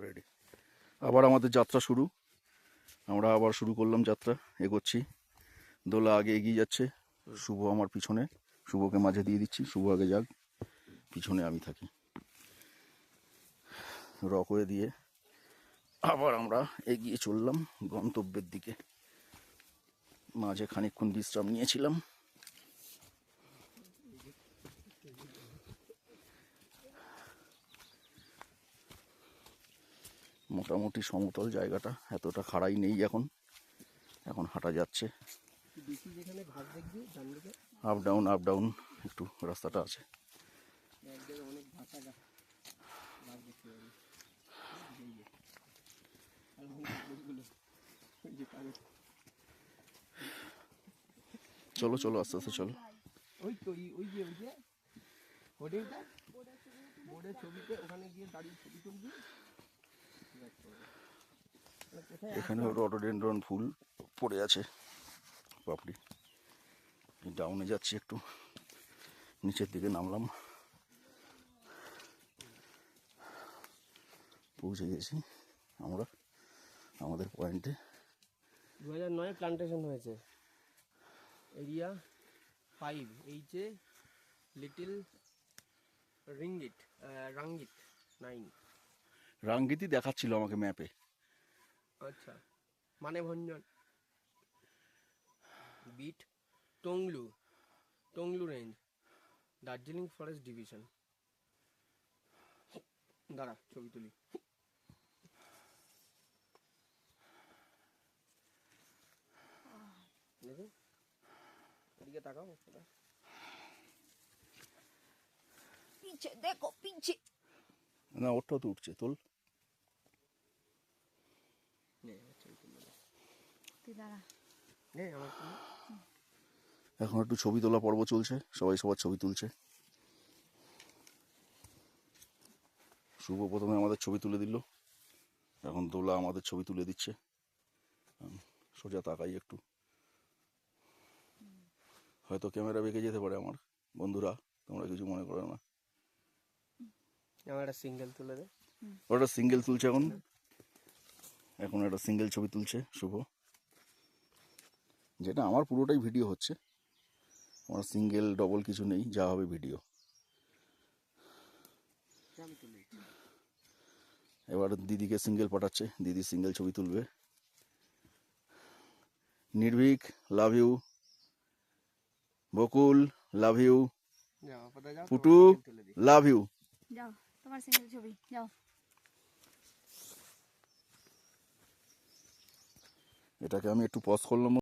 Ready. আবার আমাদের যাত্রা শুরু। আমরা আবার শুরু করলাম যাত্রা, এগোচ্ছি। দোলা আগে এগিয়ে যাচ্ছে, শুভ আমার পিছনে। শুভকে মাঝে দিয়ে দিচ্ছি, শুভ আগে যাক, পিছনে আমি থাকি। রকওয়ে দিয়ে আবার আমরা এগিয়ে চললাম গন্তব্যের দিকে। মাঝে খানিকক্ষণ বিশ্রাম নিয়েছিলাম। মোটামুটি সমতল জায়গাটা, এতটা খাড়াই নেই এখন, এখন হাঁটা যাচ্ছে। আপ ডাউন একটু রাস্তাটা আছে। চলো চলো আস্তে আস্তে চলো। এখানে রডোডেনড্রন ফুল পড়ে আছে পাপড়ি। ডাউনে যাচ্ছি, একটু নিচের দিকে নামলাম, পৌঁছে গেছি আমরা আমাদের পয়েন্টে। 2009 প্লান্টেশন হয়েছে। Area 5 এইচে little রাঙ্গিত 9। রাঙ্গিতি দেখাচ্ছিল আমাকে ম্যাপে। আচ্ছা, মানে Bhanjan beat Tonglu range, Darjeeling forest division. দাঁড়া ছবি তুলি। দেখো এদিকে তাকাও, পিছে দেখো, পিছে না, ওটাও তো উঠছে, তোল। এখন একটু ছবি তোলা পর্ব চলছে, সবাই সবার ছবি তুলছে। শুভ প্রথমে আমাদের ছবি তুলে দিল, এখন দোলা আমাদের ছবি তুলে দিচ্ছে। সোজা তাকাই একটু, হয়তো ক্যামেরা বেঁকে যেতে পারে আমার বন্ধুরা, তোমরা কিছু মনে করো না। আমার একটা সিঙ্গেল তুলে দে। ওটা সিঙ্গেল তুলছে এখন, এখন একটা সিঙ্গেল ছবি তুলছে শুভ, যেটা আমার পুরোটাই ভিডিও হচ্ছে, আমার সিঙ্গেল ডবল কিছু নেই, যা হবে ভিডিও। এবার দিদিকে সিঙ্গেল পাঠাচ্ছে, দিদি সিঙ্গেল ছবি তুলবে। নির্ভীক love you, Bakul love you, Putu love you. যাও তোমার সিঙ্গেল ছবি যাও। এটাকে আমি একটু পজ করলাম।